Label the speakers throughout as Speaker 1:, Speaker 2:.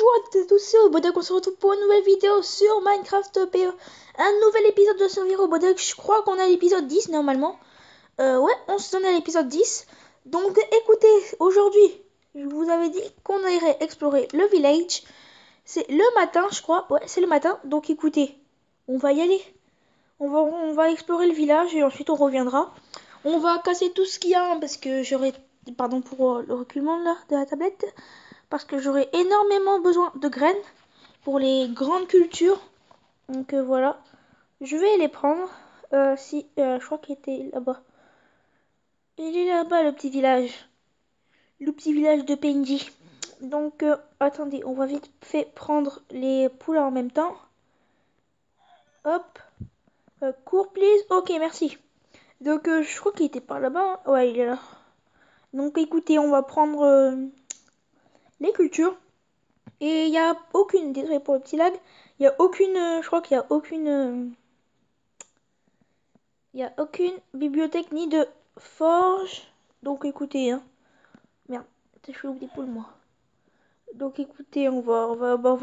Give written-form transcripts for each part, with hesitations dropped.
Speaker 1: Bonjour à toutes et tous, c'est Obodek, on se retrouve pour une nouvelle vidéo sur Minecraft PE. Un nouvel épisode de Survivre Obodek, je crois qu'on a l'épisode 10 normalement. Ouais, on se donne à l'épisode 10. Donc écoutez, aujourd'hui, je vous avais dit qu'on irait explorer le village. C'est le matin, je crois, ouais, c'est le matin. Donc écoutez, on va y aller. On va explorer le village et ensuite on reviendra. On va casser tout ce qu'il y a, hein, parce que j'aurai... Pardon pour le reculement là, de la tablette. Parce que j'aurai énormément besoin de graines pour les grandes cultures. Donc voilà, je vais les prendre. Je crois qu'il était là-bas. Il est là-bas le petit village. Le petit village de PNJ. Donc attendez, on va vite fait prendre les poules en même temps. Hop. Cours please. Ok, merci. Donc je crois qu'il était par là-bas. Hein. Ouais, il est là. Donc écoutez, on va prendre les cultures. Et il n'y a aucune, désolé pour le petit lag, il n'y a aucune, je crois qu'il n'y a aucune, il y a aucune bibliothèque ni de forge. Donc écoutez, hein. Merde, je suis oublié pour moi. Donc écoutez, on va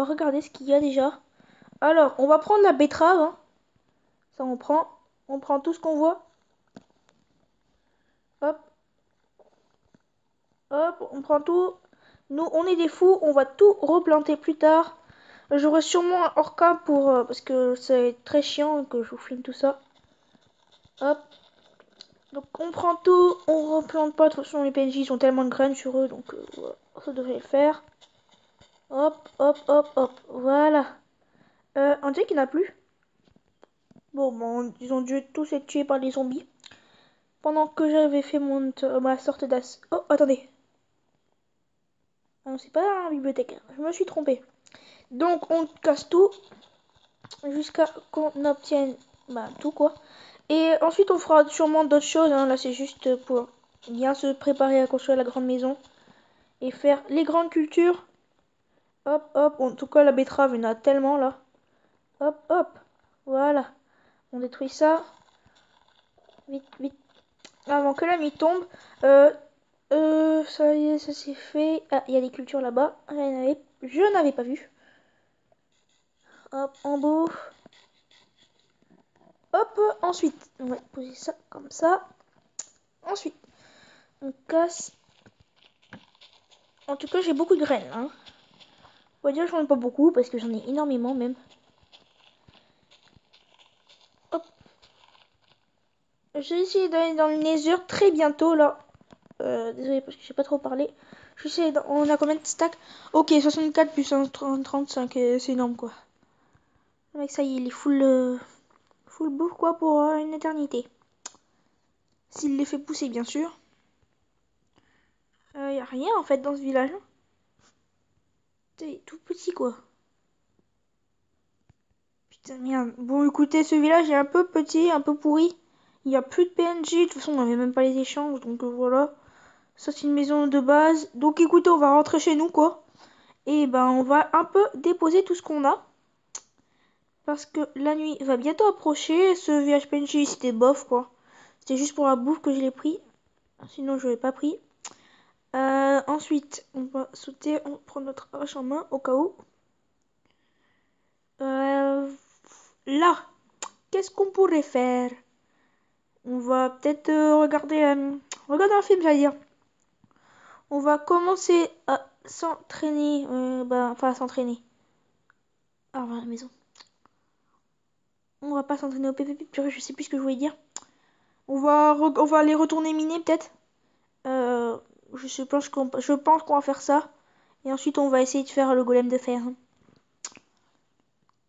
Speaker 1: regarder ce qu'il y a déjà. Alors, on va prendre la betterave, hein. Ça on prend tout ce qu'on voit. Hop, hop, on prend tout. Nous, on est des fous, on va tout replanter plus tard. J'aurai sûrement un orca pour, parce que c'est très chiant que je vous filme tout ça. Hop. Donc on prend tout, on replante pas, de toute façon les PNJ ils ont tellement de graines sur eux, donc voilà, ça devrait le faire. Hop, hop, hop, hop, voilà. On dirait qu'il n'y en a plus. Bon, ils ont dû tous être tués par les zombies. Pendant que j'avais fait ma sorte d'as... Oh, attendez. Ah non, c'est pas un bibliothécaire, je me suis trompée. Donc on casse tout, jusqu'à qu'on obtienne tout quoi. Et ensuite on fera sûrement d'autres choses, hein. Là c'est juste pour bien se préparer à construire la grande maison. Et faire les grandes cultures. Hop, hop. En tout cas, la betterave, il y en a tellement là. Hop, hop. Voilà. On détruit ça. Vite, vite. Avant que la nuit tombe. Ça y est, ça c'est fait. Ah, il y a des cultures là-bas. Je n'avais pas vu. Hop, en beau. Hop, ensuite, on va poser ça comme ça. Ensuite, on casse. En tout cas, j'ai beaucoup de graines. Hein. On va dire que j'en ai pas beaucoup parce que j'en ai énormément même. Hop. J'ai essayé d'aller dans le Nether très bientôt là. Désolé parce que j'ai pas trop parlé. Je sais, on a combien de stacks? Ok, 64 plus 35, c'est énorme quoi. Le mec, ça y est, il est full bouffe quoi pour une éternité. S'il les fait pousser, bien sûr. Y a rien en fait dans ce village. C'est tout petit quoi. Putain, merde. Bon, écoutez, ce village est un peu petit, un peu pourri. Il n'y a plus de PNJ. De toute façon, on n'avait même pas les échanges, donc voilà. Ça, c'est une maison de base. Donc écoutez, on va rentrer chez nous quoi. Et ben, on va un peu déposer tout ce qu'on a. Parce que la nuit va bientôt approcher. Ce VHPNJ c'était bof quoi. C'était juste pour la bouffe que je l'ai pris. Sinon je l'ai pas pris. Ensuite on va sauter. On prend notre hache en main au cas où. Là. Qu'est-ce qu'on pourrait faire? On va peut-être regarder un film j'allais dire. On va commencer à s'entraîner. Enfin à s'entraîner. Ah voilà la maison. On va pas s'entraîner au PVP. Purée, je sais plus ce que je voulais dire. On va aller retourner miner peut-être. Je pense qu'on va faire ça. Et ensuite, on va essayer de faire le golem de fer.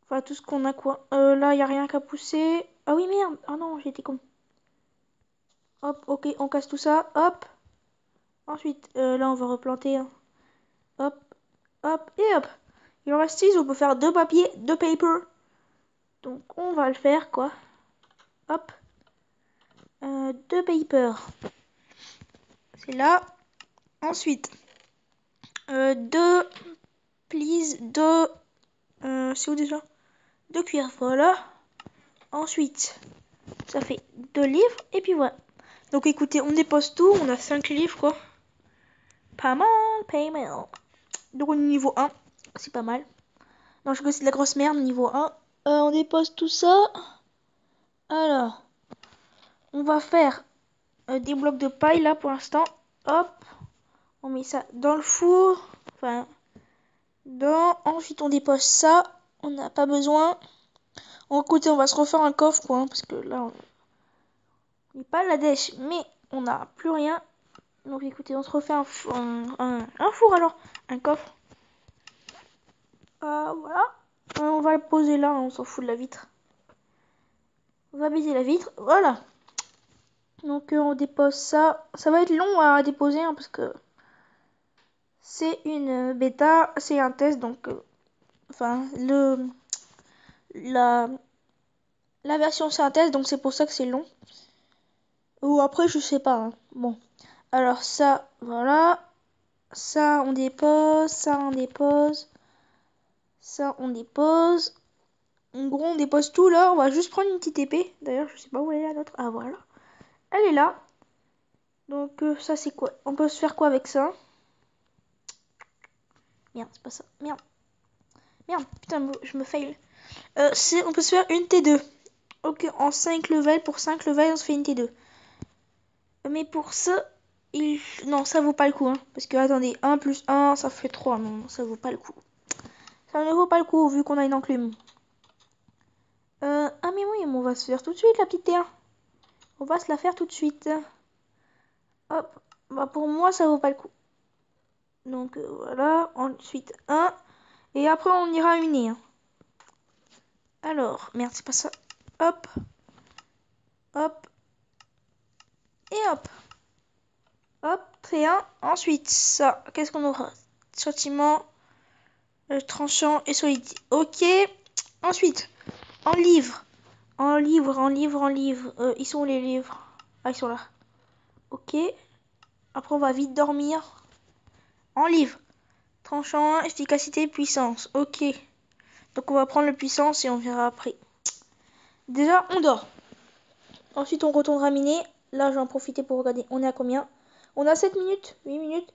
Speaker 1: Enfin, tout ce qu'on a quoi. Là, il n'y a rien qu'à pousser. Ah oui, merde. Ah non, j'ai été con. Hop, ok, on casse tout ça. Hop. Ensuite, là, on va replanter. Hein. Hop, hop, et hop. Il en reste 6. On peut faire 2 papiers, 2 paper. Donc, on va le faire, quoi. Hop. 2 paper. C'est là. Ensuite, 2 please, 2... c'est où déjà? 2 cuillères, voilà. Ensuite, ça fait 2 livres. Et puis voilà. Donc écoutez, on dépose tout. On a 5 livres, quoi. Pas mal, pas mal. Donc on est niveau 1. C'est pas mal. Non, je c'est de la grosse merde, niveau 1. On dépose tout ça. Alors, on va faire des blocs de paille là pour l'instant. Hop, on met ça dans le four. Enfin, ensuite on dépose ça. On n'a pas besoin. Écoutez, on va se refaire un coffre quoi, parce que là, on n'est pas à la dèche, mais on n'a plus rien. Donc écoutez, on se refait un four alors, un coffre. Voilà. On va le poser là, on s'en fout de la vitre. On va baisser la vitre, voilà. Donc on dépose ça. Ça va être long à déposer hein, parce que c'est une bêta, c'est un test donc enfin la version c'est un test donc c'est pour ça que c'est long. Ou après je sais pas. Hein. Bon. Alors ça voilà. Ça on dépose, ça on dépose. Ça on dépose. En gros on dépose tout là, on va juste prendre une petite épée. D'ailleurs je sais pas où elle est la nôtre. Ah voilà. Elle est là. Donc ça c'est quoi? On peut se faire quoi avec ça? Merde, c'est pas ça. Merde. Merde, putain, je me fail. On peut se faire une T2. Ok, en 5 levels, pour 5 levels, on se fait une T2. Mais pour ça, non, ça vaut pas le coup. Hein, parce que, attendez, 1 plus 1, ça fait 3. Non, ça vaut pas le coup. Ça ne vaut pas le coup, vu qu'on a une enclume. Ah mais oui, on va se faire tout de suite, la petite T1. On va se la faire tout de suite. Hop. Bah, pour moi, ça vaut pas le coup. Donc, voilà. Ensuite, 1. Et après, on ira miner. Hein. Alors, merde, c'est pas ça. Hop. Hop. Et hop. Hop, très bien. Ensuite, ça, qu'est-ce qu'on aura? Châtiment, tranchant et solide. Ok. Ensuite, en livre. En livre, en livre, en livre. Ils sont où les livres? Ah, ils sont là. Ok. Après, on va vite dormir. En livre. Tranchant, efficacité, puissance. Ok. Donc, on va prendre le puissance et on verra après. Déjà, on dort. Ensuite, on retournera miner. Là, je vais en profiter pour regarder. On est à combien? On a 7 minutes, 8 minutes.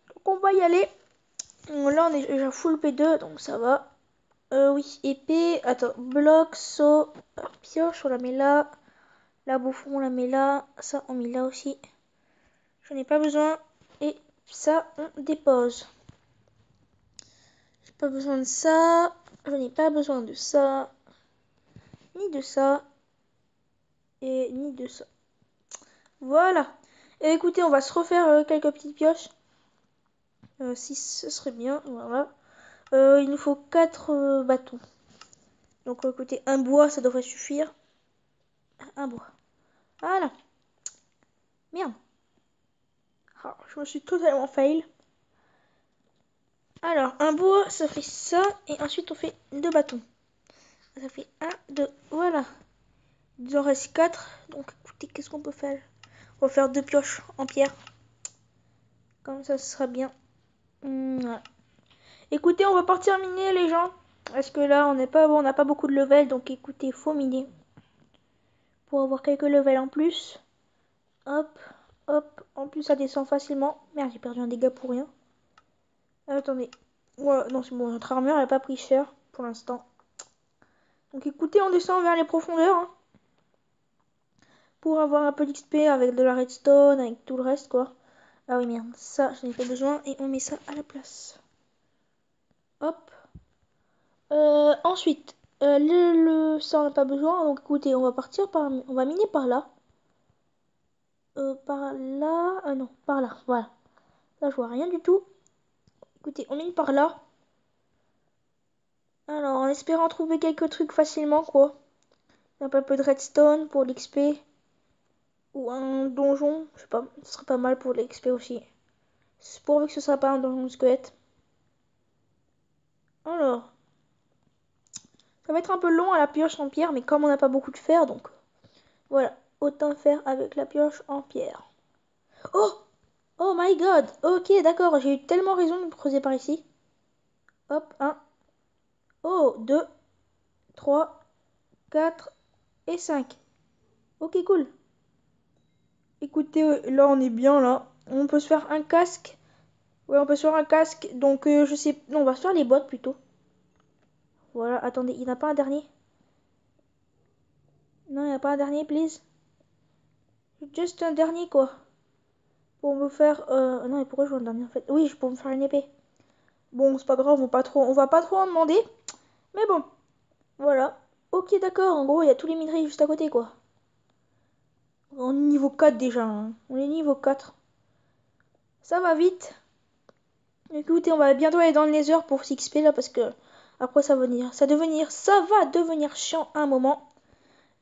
Speaker 1: Donc, on va y aller. Là, on est déjà full P2, donc ça va. Oui, épée. Attends, bloc, saut, pioche, on la met là. La bouffon, on la met là. Ça, on met là aussi. J'en ai pas besoin. Et ça, on dépose. J'ai pas besoin de ça. Je n'ai pas besoin de ça. Ni de ça. Et ni de ça. Voilà. Et écoutez, on va se refaire quelques petites pioches. Si ce serait bien. Voilà. Il nous faut 4 bâtons. Donc écoutez, un bois, ça devrait suffire. Un bois. Voilà. Merde. Oh, je me suis totalement fail. Alors, un bois, ça fait ça. Et ensuite, on fait 2 bâtons. Ça fait 1, 2. Voilà. Il en reste 4. Donc, écoutez, qu'est-ce qu'on peut faire? On va faire 2 pioches en pierre. Comme ça, ce sera bien. Voilà. Écoutez, on va partir miner, les gens. Parce que là, on n'est pas bon, on n'a pas beaucoup de level. Donc, écoutez, il faut miner. Pour avoir quelques levels en plus. Hop, hop. En plus, ça descend facilement. Merde, j'ai perdu un dégât pour rien. Attendez. Ouais, non, c'est bon, notre armure, elle n'a pas pris cher pour l'instant. Donc écoutez, on descend vers les profondeurs. Hein, pour avoir un peu d'XP avec de la redstone, avec tout le reste, quoi. Ah oui, merde, ça, j'en ai pas besoin. Et on met ça à la place. Hop. Ensuite, ça, on n'a pas besoin. Donc écoutez, on va partir par... On va miner par là. Par là... non, par là, voilà. Là, je vois rien du tout. Écoutez, on mine par là. Alors, en espérant trouver quelques trucs facilement, quoi. Un peu de redstone pour l'XP. Ou un donjon, je sais pas, ce serait pas mal pour l'XP aussi. C'est pourvu que ce soit pas un donjon de squelette. Alors, ça va être un peu long à la pioche en pierre, mais comme on n'a pas beaucoup de fer, donc voilà, autant faire avec la pioche en pierre. Oh! Oh my god! Ok, d'accord, j'ai eu tellement raison de me creuser par ici. Hop, 1. Oh, 2, 3, 4 et 5. Ok, cool. Écoutez, là on est bien là. On peut se faire un casque. Ouais, on peut se faire un casque. Donc, je sais... Non, on va se faire les bottes plutôt. Voilà, attendez, il n'y en a pas un dernier? Non, il n'y a pas un dernier, please. Juste un dernier, quoi. Pour me faire... Non, mais pourquoi je veux un dernier, en fait? Oui, pour me faire une épée. Bon, c'est pas grave, on va pas trop en demander. Mais bon, voilà. Ok, d'accord, en gros, il y a tous les minerais juste à côté, quoi. On est niveau 4 déjà, hein. On est niveau 4. Ça va vite. Écoutez, on va bientôt aller dans le Nether pour s'XP là parce que après ça va devenir chiant à un moment.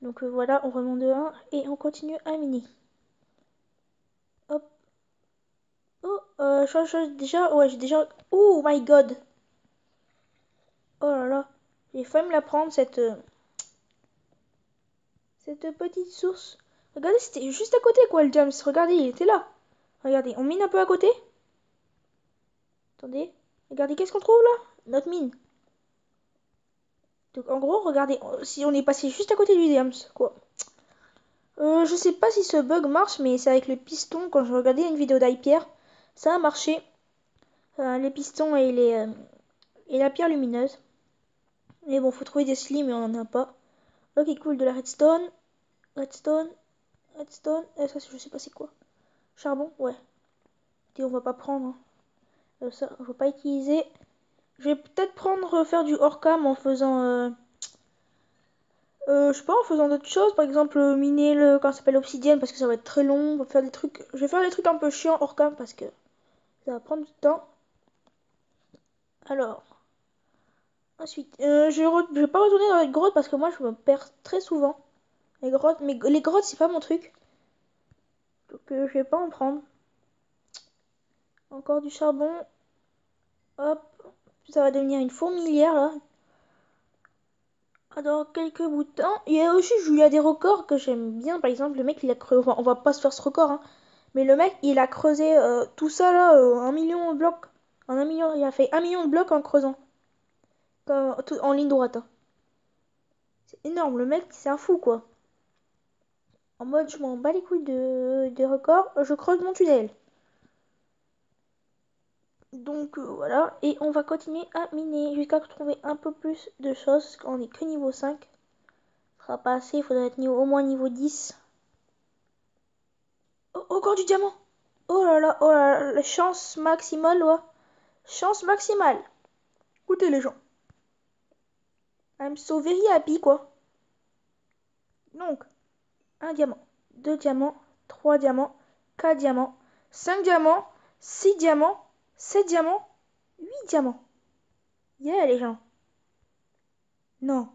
Speaker 1: Donc voilà, on remonte de 1 et on continue à miner. Hop. Oh, déjà, ouais, j'ai déjà... Oh my god. Oh là là. J'ai failli me la prendre cette petite source. Regardez, c'était juste à côté quoi le James. Regardez, il était là. Regardez, on mine un peu à côté. Attendez. Regardez, qu'est-ce qu'on trouve là? Notre mine. Donc en gros, regardez, si on est passé juste à côté du James, quoi. Je sais pas si ce bug marche, mais c'est avec le piston. Quand je regardais une vidéo d'iPierre, ça a marché. Les pistons et la pierre lumineuse. Mais bon, faut trouver des slimes, mais on en a pas. Ok, cool, de la redstone. Redstone. Redstone. Ça, je sais pas c'est quoi. Charbon, ouais. Et on va pas prendre, hein. Ça, on va pas utiliser. Je vais peut-être faire du hors-cam en faisant... je sais pas, en faisant d'autres choses, par exemple miner le, quand ça s'appelle obsidienne parce que ça va être très long, on va faire des trucs, je vais faire des trucs un peu chiants hors cam parce que ça va prendre du temps. Alors, ensuite, je vais pas retourner dans les grottes parce que moi je me perds très souvent. Les grottes, mais les grottes c'est pas mon truc, donc je vais pas en prendre. Encore du charbon, hop, ça va devenir une fourmilière là. Alors quelques bouts de temps, il y a aussi des records que j'aime bien, par exemple le mec il a creusé, on va pas se faire ce record hein. Mais le mec, il a creusé tout ça là, 1 million de blocs. En 1 million, il a fait 1 million de blocs en creusant. En ligne droite, hein. C'est énorme, le mec, c'est un fou quoi. En mode, je m'en bats les couilles des records, je creuse mon tunnel. Donc voilà, et on va continuer à miner jusqu'à trouver un peu plus de choses, parce qu'on est que niveau 5. Ce sera pas assez, il faudrait être au moins niveau 10. Oh, encore du diamant! Oh là là, la chance maximale, ouais. Chance maximale. Écoutez les gens. I'm so very happy, quoi. Donc, un diamant, 2 diamants, 3 diamants, 4 diamants, 5 diamants, 6 diamants, 7 diamants, 8 diamants. Yeah, les gens. Non.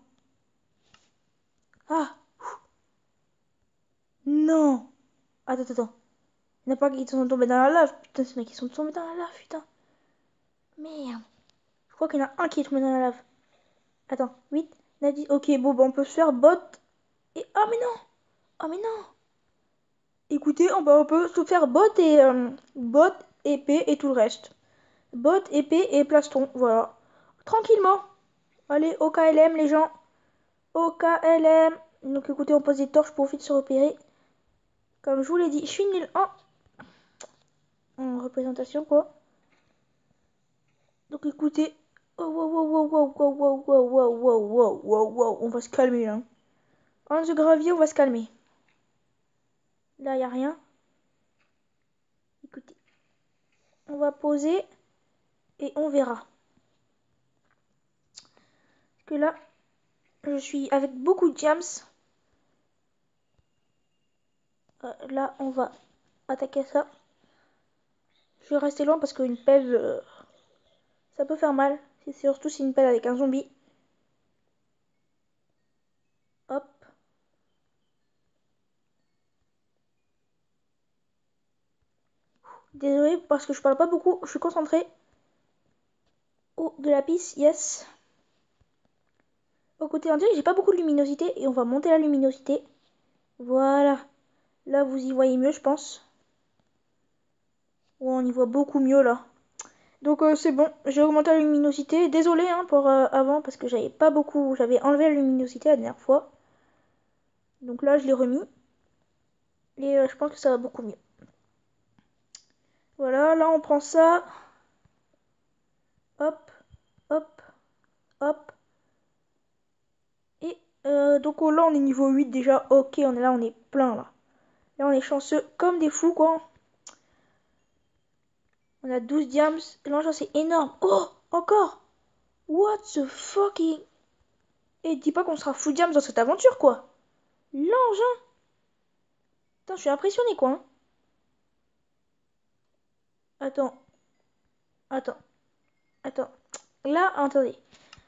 Speaker 1: Ah, non. Attends. Il n'y en a pas qui sont tombés dans la lave. Putain, c'est qui sont tombés dans la lave, putain. Merde. Je crois qu'il y en a un qui est tombé dans la lave. Attends, 8, 9, 10. Ok, bon, bah, on peut se faire bot. Et... Oh, mais non. Oh, mais non. Écoutez, on peut se faire bot, épée et tout le reste. Bot, épée et plastron, voilà. Tranquillement. Allez, OKLM les gens. OKLM. Donc écoutez, on pose des torches pour vite se repérer. Comme je vous l'ai dit, je suis nul en représentation quoi. Donc écoutez. Oh, wow. On va se calmer là. En the gravier, on va se calmer. Là, il n'y a rien. Écoutez. On va poser et on verra. Parce que là, je suis avec beaucoup de jams. Là, on va attaquer ça. Je vais rester loin parce qu'une pelle, ça peut faire mal. Surtout si une pelle avec un zombie. Hop. Désolé parce que je parle pas beaucoup. Je suis concentrée. Oh, de la pisse, yes. Au côté, on dirait que j'ai pas beaucoup de luminosité. Et on va monter la luminosité. Voilà. Là, vous y voyez mieux, je pense. Oh, on y voit beaucoup mieux, là. Donc, c'est bon. J'ai augmenté la luminosité. Désolé hein, pour avant parce que j'avais pas beaucoup. J'avais enlevé la luminosité la dernière fois. Donc là, je l'ai remis. Et je pense que ça va beaucoup mieux. Voilà, là, on prend ça. Hop, hop, hop. Et donc là, on est niveau 8 déjà. Ok, on est là, on est plein là. Là, on est chanceux comme des fous, quoi. On a 12 diams. L'engin, c'est énorme. Oh, encore. What the fucking... Et dis pas qu'on sera full diams dans cette aventure, quoi. L'engin. Putain, je suis impressionné, quoi. Hein. Attends, attends, attends. Là, attendez.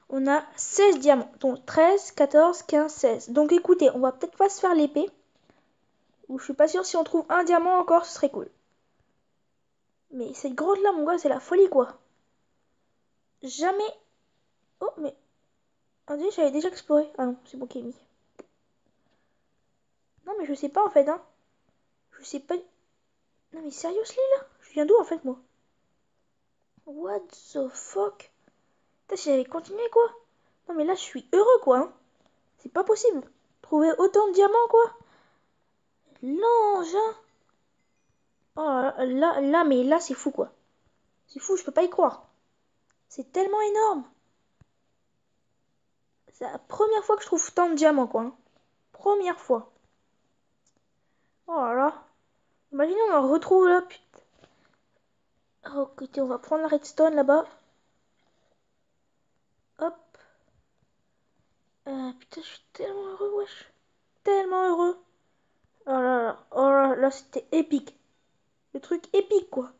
Speaker 1: On a 16 diamants. Donc 13, 14, 15, 16. Donc écoutez, on va peut-être pas se faire l'épée. Ou je suis pas sûre si on trouve un diamant encore, ce serait cool. Mais cette grotte là, mon gars, c'est la folie, quoi. Jamais... Oh, mais... On dirait que j'avais déjà exploré. Ah non, c'est bon qui est mis. Non, mais je sais pas, en fait, hein. Je sais pas... Non, mais seriously, là? Je viens d'où, en fait, moi? What the fuck? Putain, si j'avais continué, quoi. Non, mais là, je suis heureux, quoi, hein. C'est pas possible. Trouver autant de diamants, quoi. L'engin. Oh, mais là, c'est fou, quoi. C'est fou, je peux pas y croire. C'est tellement énorme. C'est la première fois que je trouve tant de diamants, quoi. Hein. Première fois. Oh là là. Imaginez, on en retrouve là, putain. Oh, écoutez, on va prendre la redstone là-bas. Hop. Putain, je suis tellement heureux, wesh. Tellement heureux. Oh là là, c'était épique. Le truc épique, quoi.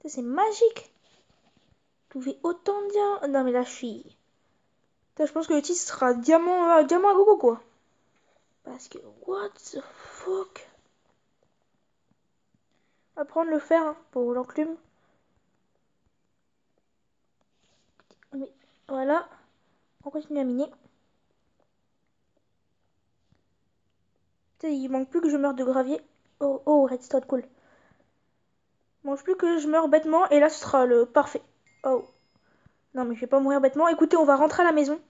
Speaker 1: C'est magique. Trouver autant de diamants. Non, mais là, je suis... Putain, je pense que le titre sera diamant, diamant à gogo, quoi. Parce que, what the fuck. On va prendre le fer hein, pour l'enclume. Mais voilà. On continue à miner. Putain, il manque plus que je meure de gravier. Oh, oh, redstone, cool. Il manque plus que je meure bêtement et là, ce sera le parfait. Oh. Non, mais je vais pas mourir bêtement. Écoutez, on va rentrer à la maison.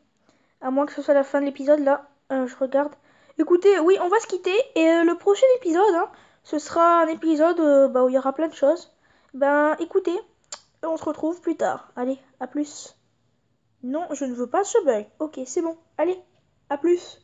Speaker 1: À moins que ce soit la fin de l'épisode, là. Je regarde. Écoutez, oui, on va se quitter. Et le prochain épisode, hein, ce sera un épisode où il y aura plein de choses. Ben, écoutez, on se retrouve plus tard. Allez, à plus. Non, je ne veux pas ce bug. Ok, c'est bon. Allez, à plus.